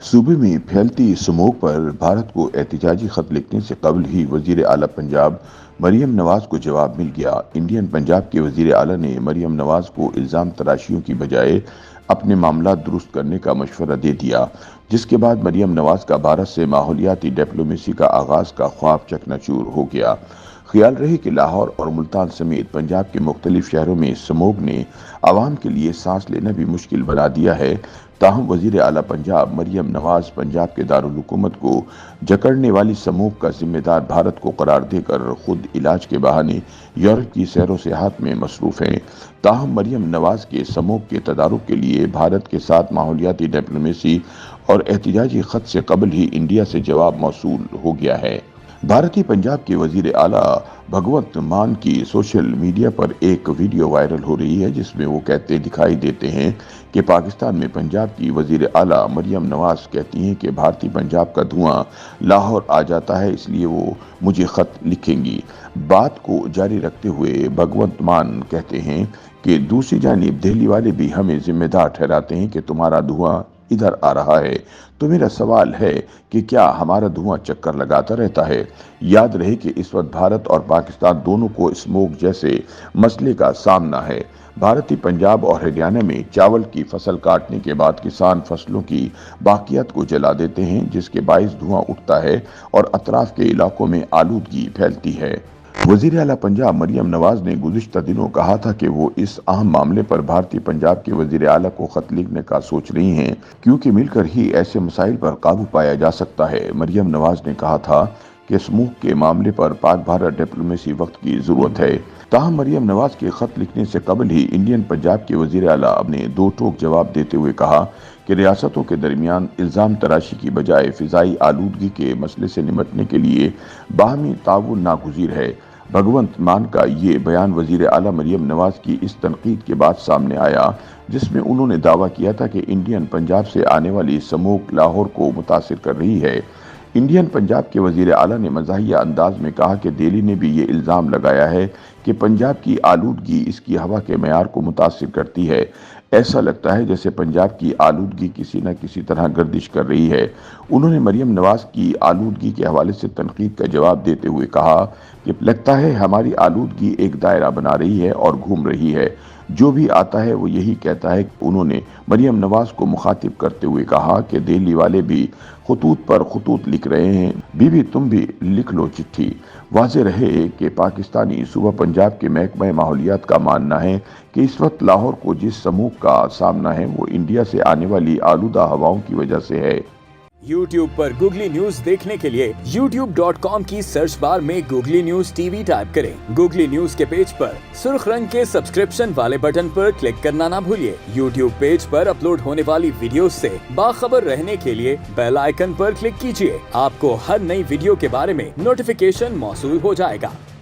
सूबे में फैलती स्मोक पर भारत को एहतजाजी खत लिखने से कबल ही वजीर आला पंजाब मरियम नवाज को जवाब मिल गया। इंडियन पंजाब के वजीर आला ने मरियम नवाज को इल्जाम तराशियों की बजाय अपने मामला दुरुस्त करने का मशवरा दे दिया, जिसके बाद मरियम नवाज का भारत से माहौलियाती डिप्लोमेसी का आगाज का ख्वाब चकनाचूर हो गया। ख्याल रहे कि लाहौर और मुल्तान समेत पंजाब के मुख्तलिफ शहरों में स्मोक ने आवाम के लिए सांस लेना भी मुश्किल बना दिया है। ताहम वजीर आला पंजाब मरियम नवाज पंजाब के दारुल हुकूमत को जकड़ने वाली स्मोक का जिम्मेदार भारत को करार देकर खुद इलाज के बहाने यूरोप की सैरो सियाहत में मसरूफ हैं। ताहम मरियम नवाज के स्मोक के तदारुक के लिए भारत के साथ माहौलियाती डिप्लोमेसी और एहतजाजी खत से कबल ही इंडिया से जवाब मौसूल हो गया है। भारतीय पंजाब के वजीर आला भगवंत मान की सोशल मीडिया पर एक वीडियो वायरल हो रही है, जिसमें वो कहते दिखाई देते हैं कि पाकिस्तान में पंजाब की वजीर आला मरियम नवाज कहती हैं कि भारतीय पंजाब का धुआं लाहौर आ जाता है, इसलिए वो मुझे खत लिखेंगी। बात को जारी रखते हुए भगवंत मान कहते हैं कि दूसरी जानिब दिल्ली वाले भी हमें जिम्मेदार ठहराते हैं कि तुम्हारा धुआं इधर आ रहा है, तो मेरा सवाल है कि क्या हमारा धुआं चक्कर लगाता रहता है। याद रहे कि इस वक्त भारत और पाकिस्तान दोनों को स्मोक जैसे मसले का सामना है। भारतीय पंजाब और हरियाणा में चावल की फसल काटने के बाद किसान फसलों की बाकियात को जला देते हैं, जिसके बाइस धुआं उठता है और अतराफ के इलाकों में आलूदगी फैलती है। वजीर आला पंजाब मरियम नवाज ने गुज़िश्ता दिनों कहा था कि वो इस अहम मामले पर भारतीय पंजाब के वजीर आला को खत लिखने का सोच रही हैं, क्योंकि मिलकर ही ऐसे मसाइल पर काबू पाया जा सकता है। मरियम नवाज ने कहा था कि स्मोक के मामले पर पाक भारत डिप्लोमेसी वक्त की जरूरत है। ताहम मरियम नवाज के खत लिखने से कबल ही इंडियन पंजाब के वजीर आला ने दो टोक जवाब देते हुए कहा कि रियासतों के दरमियान इल्जाम तराशी की बजाय फिजाई आलूदगी के मसले से निपटने के लिए बाहमी ताउन नागुज़ीर है। भगवंत मान का ये बयान वजीर आला मरियम नवाज की इस तनकीद के बाद सामने आया, जिसमें उन्होंने दावा किया था कि इंडियन पंजाब से आने वाली स्मोक लाहौर को मुतासिर कर रही है। इंडियन पंजाब के वजीर आला ने मज़ाहिया अंदाज में कहा कि दिल्ली ने भी ये इल्ज़ाम लगाया है कि पंजाब की आलूदगी इसकी हवा के मयार को मुतासिर करती है। ऐसा लगता है जैसे पंजाब की आलूदगी किसी न किसी तरह गर्दिश कर रही है। उन्होंने मरियम नवाज की आलूदगी के हवाले से तनकीद का जवाब देते हुए कहा कि लगता है हमारी आलूदगी एक दायरा बना रही है और घूम रही है, जो भी आता है वो यही कहता है। उन्होंने मरियम नवाज को मुखातिब करते हुए कहा कि दिल्ली वाले भी खतूत पर खतूत लिख रहे हैं, बीबी तुम भी लिख लो चिट्ठी। वाज़ेह रहे कि पाकिस्तानी सूबा पंजाब के महकमा माहौलियात का मानना है कि इस वक्त लाहौर को जिस समूह का सामना है वो इंडिया से आने वाली आलूदा हवाओं की वजह से है। YouTube पर गूगली न्यूज देखने के लिए youtube.com की सर्च बार में गूगली न्यूज टीवी टाइप करें। गूगली न्यूज के पेज पर सुर्ख रंग के सब्सक्रिप्शन वाले बटन पर क्लिक करना ना भूलिए। YouTube पेज पर अपलोड होने वाली वीडियोस से बाखबर रहने के लिए बेल आइकन पर क्लिक कीजिए। आपको हर नई वीडियो के बारे में नोटिफिकेशन मौसूल हो जाएगा।